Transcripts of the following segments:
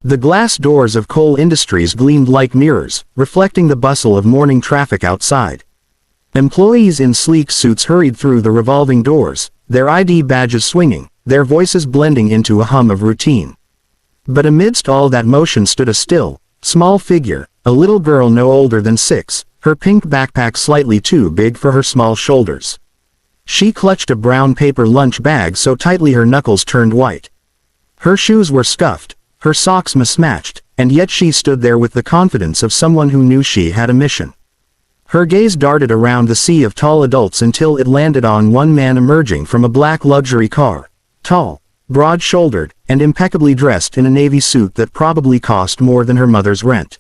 The glass doors of Coal Industries gleamed like mirrors, reflecting the bustle of morning traffic outside. Employees in sleek suits hurried through the revolving doors, their ID badges swinging, their voices blending into a hum of routine. But amidst all that motion stood a still, small figure, a little girl no older than 6, her pink backpack slightly too big for her small shoulders. She clutched a brown paper lunch bag so tightly her knuckles turned white. Her shoes were scuffed, her socks mismatched, and yet she stood there with the confidence of someone who knew she had a mission. Her gaze darted around the sea of tall adults until it landed on one man emerging from a black luxury car, tall, broad-shouldered, and impeccably dressed in a navy suit that probably cost more than her mother's rent.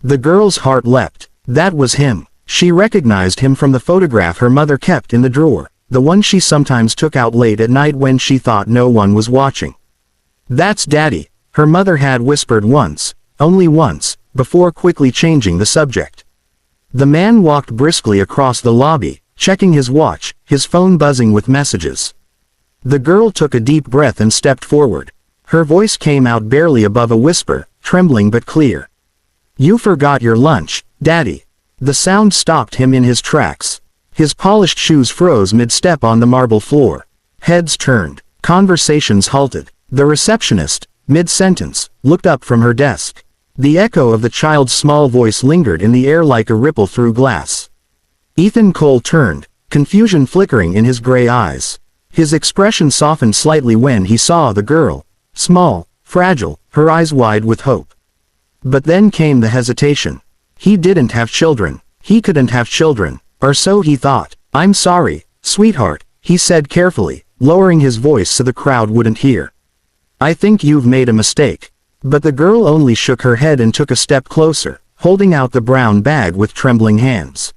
The girl's heart leapt. That was him. She recognized him from the photograph her mother kept in the drawer, the one she sometimes took out late at night when she thought no one was watching. "That's Daddy," her mother had whispered once, only once, before quickly changing the subject. The man walked briskly across the lobby, checking his watch, his phone buzzing with messages. The girl took a deep breath and stepped forward. Her voice came out barely above a whisper, trembling but clear. "You forgot your lunch, Daddy." The sound stopped him in his tracks. His polished shoes froze mid-step on the marble floor. Heads turned. Conversations halted. The receptionist, mid-sentence, looked up from her desk. The echo of the child's small voice lingered in the air like a ripple through glass. Ethan Cole turned, confusion flickering in his gray eyes. His expression softened slightly when he saw the girl, small, fragile, her eyes wide with hope. But then came the hesitation. He didn't have children. He couldn't have children, or so he thought. "I'm sorry, sweetheart," he said carefully, lowering his voice so the crowd wouldn't hear. "I think you've made a mistake." But the girl only shook her head and took a step closer, holding out the brown bag with trembling hands.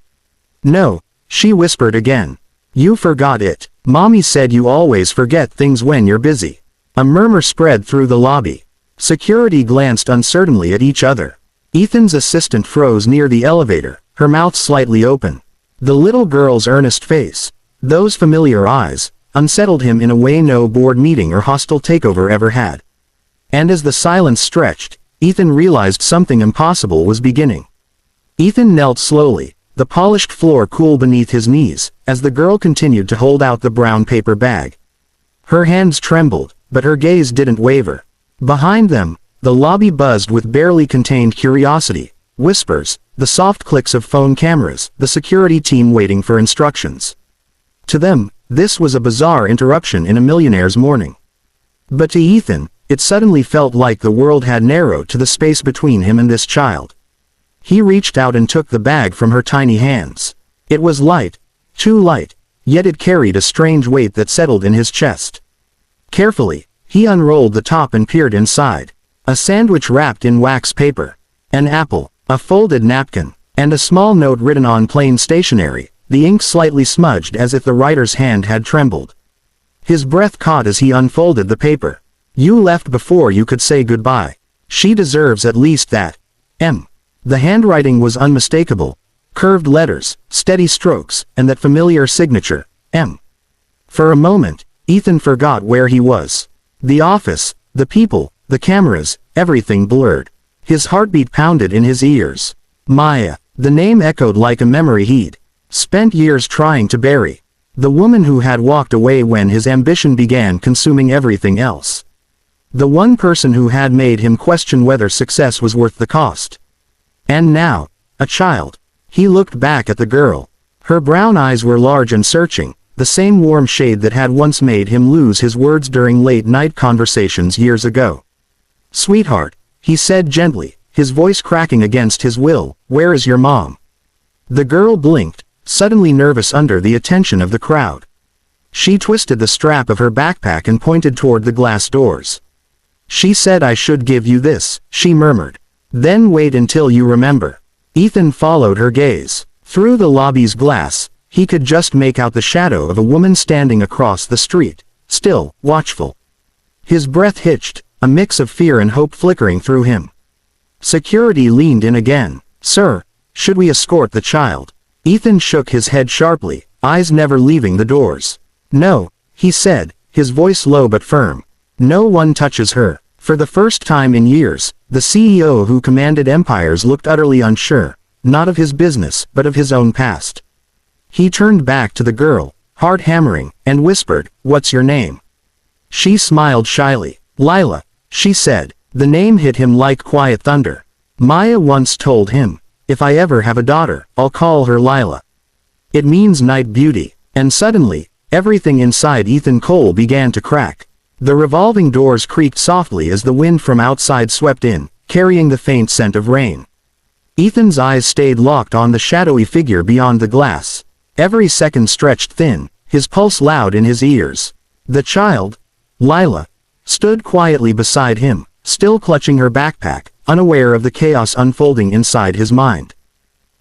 "No," she whispered again. "You forgot it. Mommy said you always forget things when you're busy." A murmur spread through the lobby. Security glanced uncertainly at each other. Ethan's assistant froze near the elevator, her mouth slightly open. The little girl's earnest face, those familiar eyes, unsettled him in a way no board meeting or hostile takeover ever had. And as the silence stretched, Ethan realized something impossible was beginning. Ethan knelt slowly, the polished floor cool beneath his knees, as the girl continued to hold out the brown paper bag. Her hands trembled, but her gaze didn't waver. Behind them, the lobby buzzed with barely contained curiosity, whispers, the soft clicks of phone cameras, the security team waiting for instructions. To them, this was a bizarre interruption in a millionaire's morning. But to Ethan, it suddenly felt like the world had narrowed to the space between him and this child. He reached out and took the bag from her tiny hands. It was light, too light, yet it carried a strange weight that settled in his chest. Carefully, he unrolled the top and peered inside. A sandwich wrapped in wax paper, an apple, a folded napkin, and a small note written on plain stationery, the ink slightly smudged as if the writer's hand had trembled. His breath caught as he unfolded the paper. "You left before you could say goodbye. She deserves at least that. M." The handwriting was unmistakable. Curved letters, steady strokes, and that familiar signature, M. For a moment, Ethan forgot where he was. The office, the people, the cameras, everything blurred. His heartbeat pounded in his ears. Maya. The name echoed like a memory he'd spent years trying to bury. The woman who had walked away when his ambition began consuming everything else. The one person who had made him question whether success was worth the cost. And now, a child. He looked back at the girl. Her brown eyes were large and searching, the same warm shade that had once made him lose his words during late-night conversations years ago. "Sweetheart," he said gently, his voice cracking against his will, "where is your mom?" The girl blinked, suddenly nervous under the attention of the crowd. She twisted the strap of her backpack and pointed toward the glass doors. "She said I should give you this," she murmured. "Then wait until you remember." Ethan followed her gaze. Through the lobby's glass, he could just make out the shadow of a woman standing across the street, still, watchful. His breath hitched, a mix of fear and hope flickering through him. Security leaned in again. "Sir, should we escort the child?" Ethan shook his head sharply, eyes never leaving the doors. "No," he said, his voice low but firm. "No one touches her." For the first time in years, the CEO who commanded empires looked utterly unsure, not of his business, but of his own past. He turned back to the girl, heart hammering, and whispered, "What's your name?" She smiled shyly. "Lila," she said. The name hit him like quiet thunder. Maya once told him, "If I ever have a daughter, I'll call her Lila. It means night beauty." And suddenly, everything inside Ethan Cole began to crack. The revolving doors creaked softly as the wind from outside swept in, carrying the faint scent of rain. Ethan's eyes stayed locked on the shadowy figure beyond the glass. Every second stretched thin, his pulse loud in his ears. The child, Lila, stood quietly beside him, still clutching her backpack, unaware of the chaos unfolding inside his mind.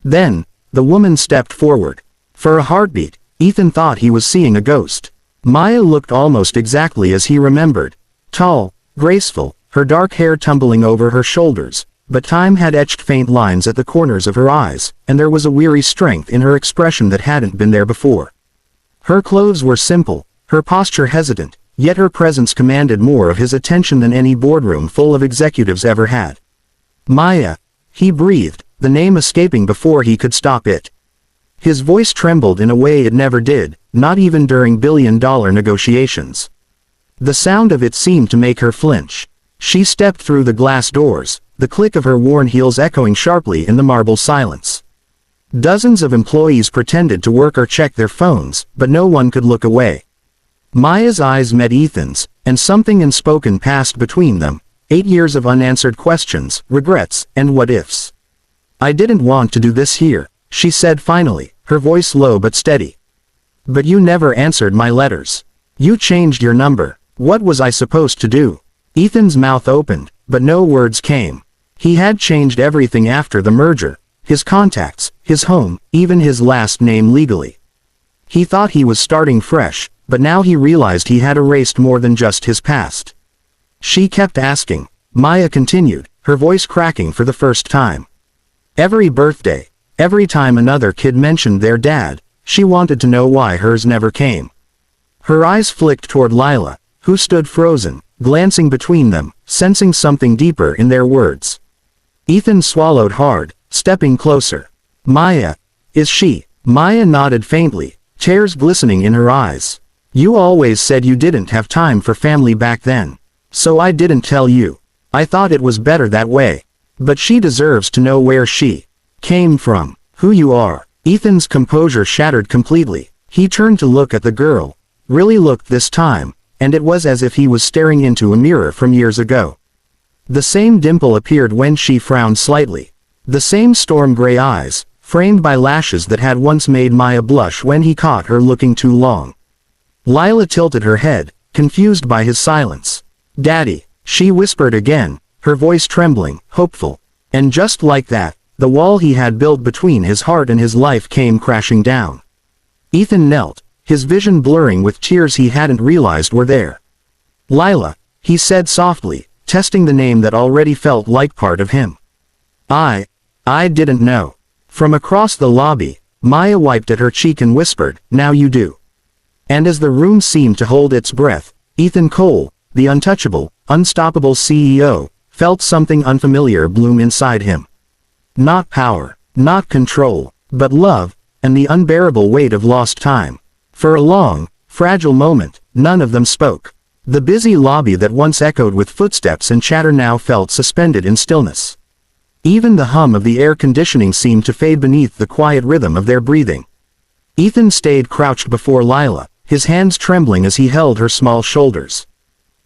Then, the woman stepped forward. For a heartbeat, Ethan thought he was seeing a ghost. Maya looked almost exactly as he remembered. Tall, graceful, her dark hair tumbling over her shoulders, but time had etched faint lines at the corners of her eyes, and there was a weary strength in her expression that hadn't been there before. Her clothes were simple, her posture hesitant, yet her presence commanded more of his attention than any boardroom full of executives ever had. "Maya," he breathed, the name escaping before he could stop it. His voice trembled in a way it never did, not even during billion-dollar negotiations. The sound of it seemed to make her flinch. She stepped through the glass doors, the click of her worn heels echoing sharply in the marble silence. Dozens of employees pretended to work or check their phones, but no one could look away. Maya's eyes met Ethan's, and something unspoken passed between them. 8 years of unanswered questions, regrets, and what-ifs. "I didn't want to do this here," she said finally, her voice low but steady. "But you never answered my letters. You changed your number. What was I supposed to do?" Ethan's mouth opened, but no words came. He had changed everything after the merger. His contacts, his home, even his last name legally. He thought he was starting fresh, but now he realized he had erased more than just his past. She kept asking. Maya continued, her voice cracking for the first time. Every birthday, every time another kid mentioned their dad, she wanted to know why hers never came. Her eyes flicked toward Lila, who stood frozen, glancing between them, sensing something deeper in their words. Ethan swallowed hard, stepping closer. "Maya, is she?" Maya nodded faintly, tears glistening in her eyes. "You always said you didn't have time for family back then. So I didn't tell you. I thought it was better that way. But she deserves to know where she came from, who you are." Ethan's composure shattered completely. He turned to look at the girl. Really looked this time, and it was as if he was staring into a mirror from years ago. The same dimple appeared when she frowned slightly. The same storm-gray eyes, framed by lashes that had once made Maya blush when he caught her looking too long. Lila tilted her head, confused by his silence. "Daddy," she whispered again, her voice trembling, hopeful. And just like that, the wall he had built between his heart and his life came crashing down. Ethan knelt, his vision blurring with tears he hadn't realized were there. "Lila," he said softly, testing the name that already felt like part of him. I didn't know." From across the lobby, Maya wiped at her cheek and whispered, "Now you do." And as the room seemed to hold its breath, Ethan Cole, the untouchable, unstoppable CEO, felt something unfamiliar bloom inside him. Not power, not control, but love, and the unbearable weight of lost time. For a long, fragile moment, none of them spoke. The busy lobby that once echoed with footsteps and chatter now felt suspended in stillness. Even the hum of the air conditioning seemed to fade beneath the quiet rhythm of their breathing. Ethan stayed crouched before Lila, his hands trembling as he held her small shoulders.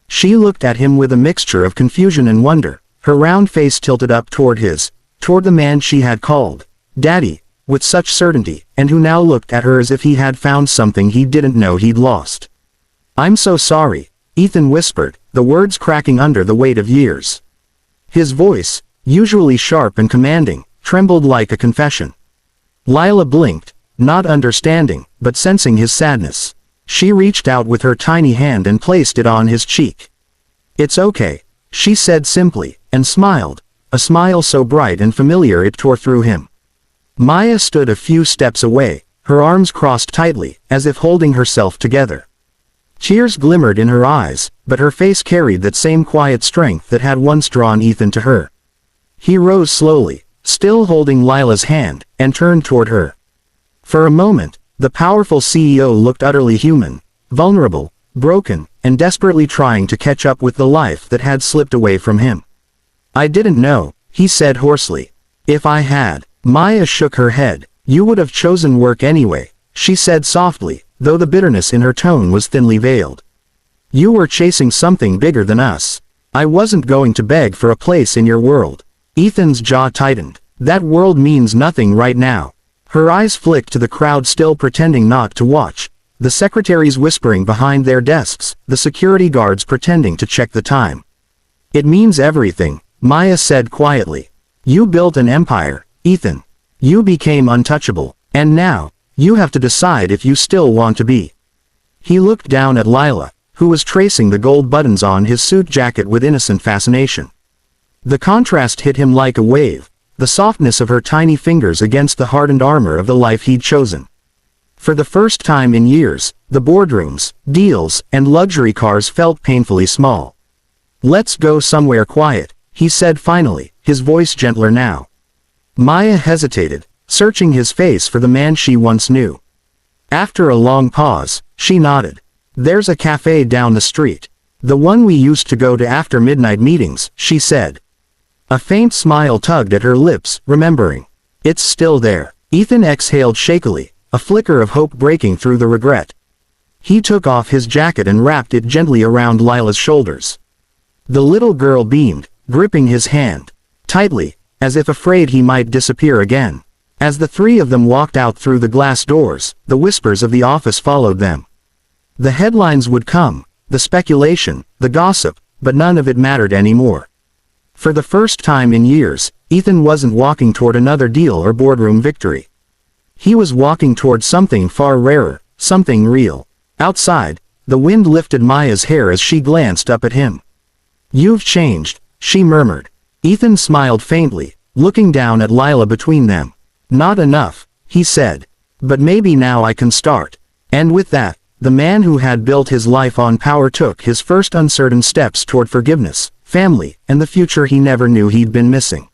She looked at him with a mixture of confusion and wonder, her round face tilted up toward his, toward the man she had called Daddy, with such certainty, and who now looked at her as if he had found something he didn't know he'd lost. "I'm so sorry," Ethan whispered, the words cracking under the weight of years. His voice, usually sharp and commanding, trembled like a confession. Lila blinked, not understanding, but sensing his sadness. She reached out with her tiny hand and placed it on his cheek. "It's okay," she said simply, and smiled, a smile so bright and familiar it tore through him. Maya stood a few steps away, her arms crossed tightly, as if holding herself together. Tears glimmered in her eyes, but her face carried that same quiet strength that had once drawn Ethan to her. He rose slowly, still holding Lila's hand, and turned toward her. For a moment, the powerful CEO looked utterly human, vulnerable, broken, and desperately trying to catch up with the life that had slipped away from him. "I didn't know," he said hoarsely. "If I had." Maya shook her head. "You would have chosen work anyway," she said softly, though the bitterness in her tone was thinly veiled. "You were chasing something bigger than us. I wasn't going to beg for a place in your world." Ethan's jaw tightened. "That world means nothing right now." Her eyes flicked to the crowd still pretending not to watch, the secretaries whispering behind their desks, the security guards pretending to check the time. "It means everything," Maya said quietly. "You built an empire, Ethan. You became untouchable, and now, you have to decide if you still want to be." He looked down at Lila, who was tracing the gold buttons on his suit jacket with innocent fascination. The contrast hit him like a wave, the softness of her tiny fingers against the hardened armor of the life he'd chosen. For the first time in years, the boardrooms, deals, and luxury cars felt painfully small. "Let's go somewhere quiet," he said finally, his voice gentler now. Maya hesitated, searching his face for the man she once knew. After a long pause, she nodded. "There's a cafe down the street. The one we used to go to after midnight meetings," she said. A faint smile tugged at her lips, remembering. "It's still there." Ethan exhaled shakily, a flicker of hope breaking through the regret. He took off his jacket and wrapped it gently around Lila's shoulders. The little girl beamed, gripping his hand tightly, as if afraid he might disappear again. As the three of them walked out through the glass doors, the whispers of the office followed them. The headlines would come, the speculation, the gossip, but none of it mattered anymore. For the first time in years, Ethan wasn't walking toward another deal or boardroom victory. He was walking toward something far rarer, something real. Outside, the wind lifted Maya's hair as she glanced up at him. "You've changed," she murmured. Ethan smiled faintly, looking down at Lila between them. "Not enough," he said. "But maybe now I can start." And with that, the man who had built his life on power took his first uncertain steps toward forgiveness, family, and the future he never knew he'd been missing.